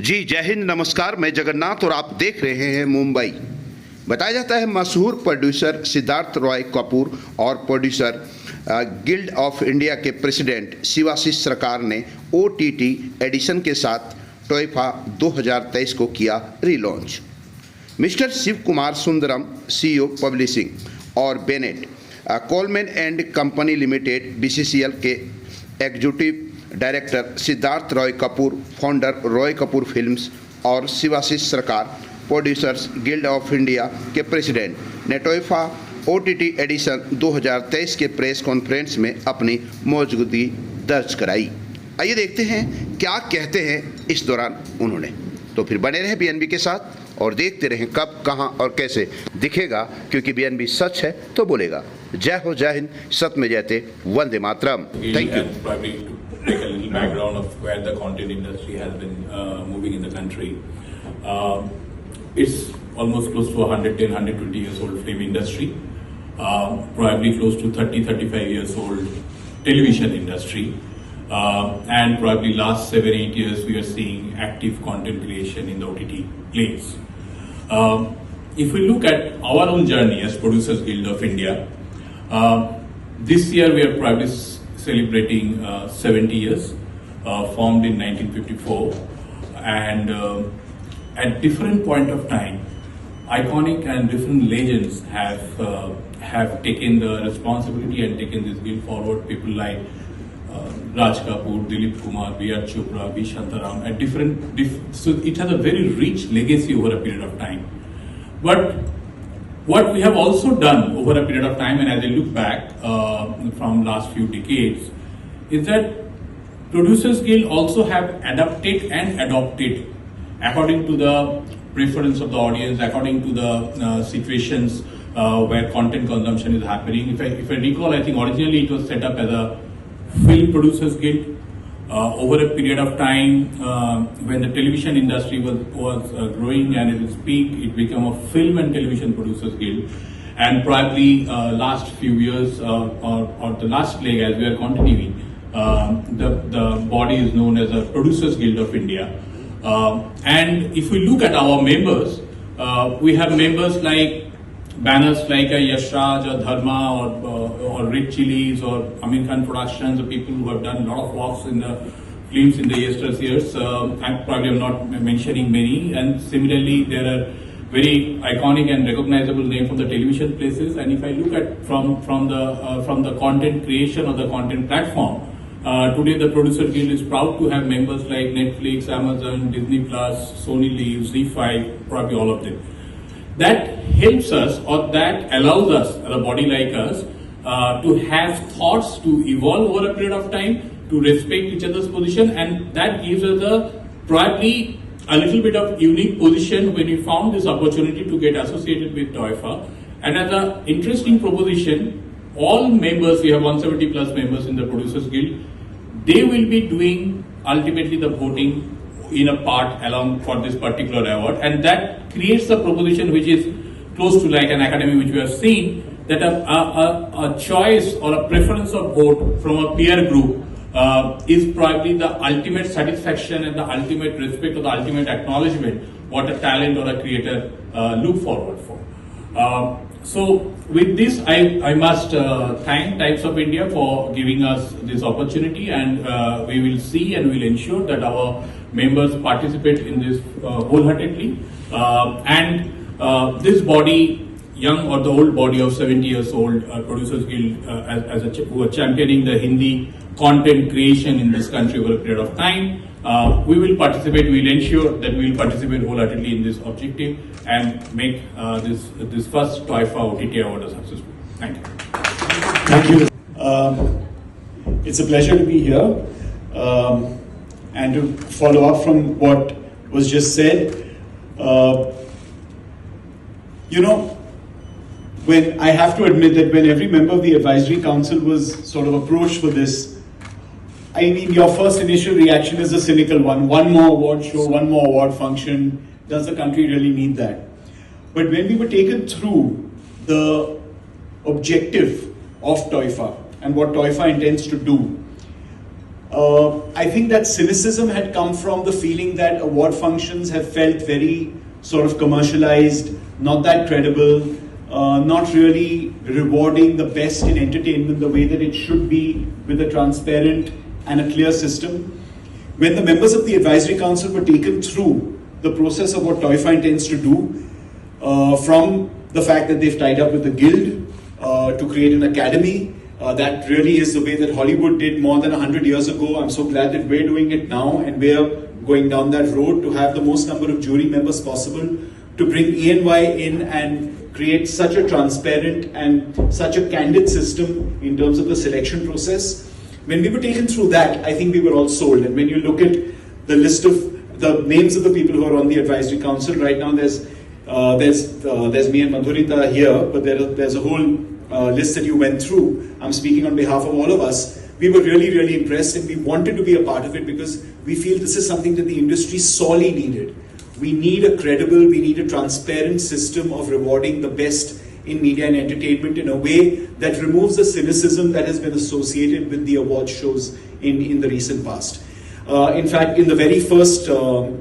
जी जय हिंद, नमस्कार। मैं जगन्नाथ और आप देख रहे हैं मुंबई। बताया जाता है मशहूर प्रोड्यूसर सिद्धार्थ रॉय कपूर और प्रोड्यूसर गिल्ड ऑफ इंडिया के प्रेसिडेंट शिवाशीष सरकार ने OTT एडिशन के साथ टॉयफा 2023 को किया relaunch. Mister Shiv Kumar Sundaram, CEO publishing, और Bennett Coleman and company limited BCCL के executive director Siddharth Roy Kapur, founder Roy Kapur films, और Shivashish Sarkar, producers guild of India के प्रेसिडेंट ने टॉयफा OTT एडिशन 2023 के प्रेस कॉन्फ्रेंस में अपनी मौजूदगी दर्ज कराई। आइए देखते हैं क्या कहते हैं इस दौरान उन्होंने। तो फिर बने रहे BNB के साथ और देखते रहें कब, कहां और कैसे दिखेगा, क्योंकि BNB सच है तो बोलेगा। जय हो, जय हिंद, सत्य में जयते, वंदे मातरम। Thank you. Take a little background of where the content industry has been moving in the country. It's almost close to 110, 120 years old film industry, probably close to 30, 35 years old television industry, and probably last 7, 8 years we are seeing active content creation in the OTT place. If we look at our own journey as Producers Guild of India, this year we are probably celebrating 70 years, formed in 1954, and at different point of time, iconic and different legends have taken the responsibility and taken this guild forward. People like Raj Kapoor, Dilip Kumar, B.R. Chopra, V. Shantaram, at so it has a very rich legacy over a period of time. But what we have also done over a period of time, and as I look back from last few decades, is that Producers Guild also have adapted and adopted according to the preference of the audience, according to the situations where content consumption is happening. If I recall, I think originally it was set up as a Film Producers Guild. Over a period of time, when the television industry was growing and at its peak, it became a Film and Television Producers Guild. And probably last few years, or the last leg as we are continuing, the body is known as a Producers Guild of India. And if we look at our members, we have members like banners like Yash Raj or Dharma or Red Chilies or Amin Khan Productions, or people who have done a lot of works in the films in the years. I'm probably not mentioning many. And similarly, there are very iconic and recognizable names from the television places. And if I look at from the content creation or the content platform, today the Producer Guild is proud to have members like Netflix, Amazon, Disney Plus, Sony Live, Z5, probably all of them. That helps us, or that allows us, a body like us, to have thoughts to evolve over a period of time, to respect each other's position, and that gives us probably a little bit of unique position when we found this opportunity to get associated with TOIFA. And as an interesting proposition, all members, we have 170 plus members in the Producers Guild, they will be doing ultimately the voting in a part along for this particular award, and that creates a proposition which is close to like an academy which we have seen, that a choice or a preference of vote from a peer group is probably the ultimate satisfaction and the ultimate respect or the ultimate acknowledgement what a talent or a creator look forward for. So with this, I must thank Times of India for giving us this opportunity, and we will see and we will ensure that our members participate in this wholeheartedly. And this body, young or the old body of 70 years old, Producers Guild, who are championing the Hindi content creation in this country over a period of time, we will participate. We will ensure that we will participate wholeheartedly in this objective and make this first TOIFA OTT award a success. Thank you. Thank you. It's a pleasure to be here, and to follow up from what was just said. When I have to admit that when every member of the advisory council was sort of approached for this, I mean, your first initial reaction is a cynical one. One more award show, one more award function. Does the country really need that? But when we were taken through the objective of TOIFA and what TOIFA intends to do, I think that cynicism had come from the feeling that award functions have felt very sort of commercialized, not that credible, not really rewarding the best in entertainment the way that it should be, with a transparent and a clear system. When the members of the Advisory Council were taken through the process of what Toyfa intends to do, from the fact that they've tied up with the Guild to create an academy, that really is the way that Hollywood did more than 100 years ago. I'm so glad that we're doing it now, and we're going down that road to have the most number of jury members possible, to bring ENY in and create such a transparent and such a candid system in terms of the selection process. When we were taken through that, I think we were all sold. And when you look at the list of the names of the people who are on the Advisory Council right now, there's me and Madhurita here, but there's a whole list that you went through. I'm speaking on behalf of all of us. We were really, really impressed, and we wanted to be a part of it because we feel this is something that the industry sorely needed. We need a credible, we need a transparent system of rewarding the best in media and entertainment in a way that removes the cynicism that has been associated with the award shows in the recent past. In fact, in the very first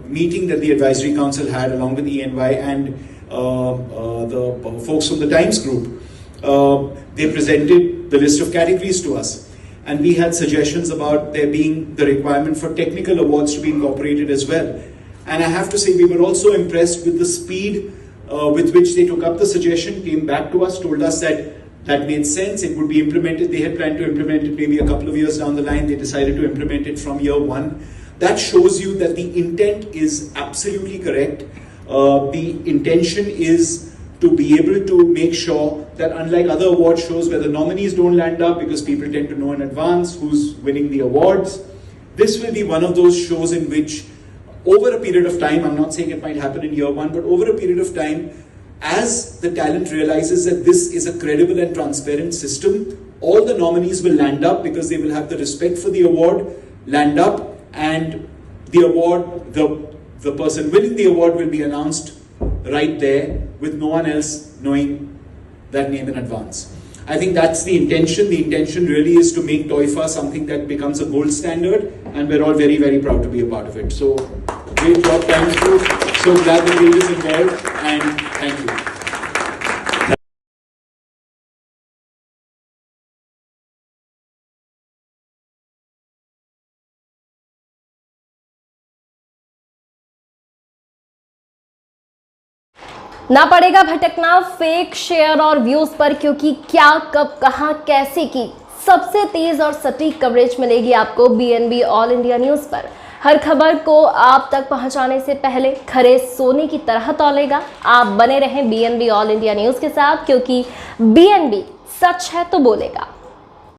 meeting that the Advisory Council had along with ENY and the folks from the Times Group, they presented the list of categories to us. And we had suggestions about there being the requirement for technical awards to be incorporated as well. And I have to say, we were also impressed with the speed with which they took up the suggestion, came back to us, told us that that made sense, it would be implemented. They had planned to implement it maybe a couple of years down the line. They decided to implement it from year one. That shows you that the intent is absolutely correct. The intention is to be able to make sure that, unlike other award shows where the nominees don't land up because people tend to know in advance who's winning the awards, this will be one of those shows in which, over a period of time, I'm not saying it might happen in year one, but over a period of time, as the talent realizes that this is a credible and transparent system, all the nominees will land up because they will have the respect for the award, land up, and the award, the person winning the award will be announced right there with no one else knowing that name in advance. I think that's the intention. The intention really is to make Toyfa something that becomes a gold standard, and we're all very, very proud to be a part of it. So, great job, Times Group. So glad the Guild is involved, and thank you. ना पड़ेगा भटकना fake share और views पर, क्योंकि क्या, कब, कहां, कैसे की सबसे तेज और सटीक कवरेज मिलेगी आपको BNB ऑल इंडिया न्यूज पर। हर खबर को आप तक पहुंचाने से पहले खरे सोने की तरह तौलेगा। आप बने रहें BNB ऑल इंडिया न्यूज के साथ, क्योंकि BNB सच है तो बोलेगा।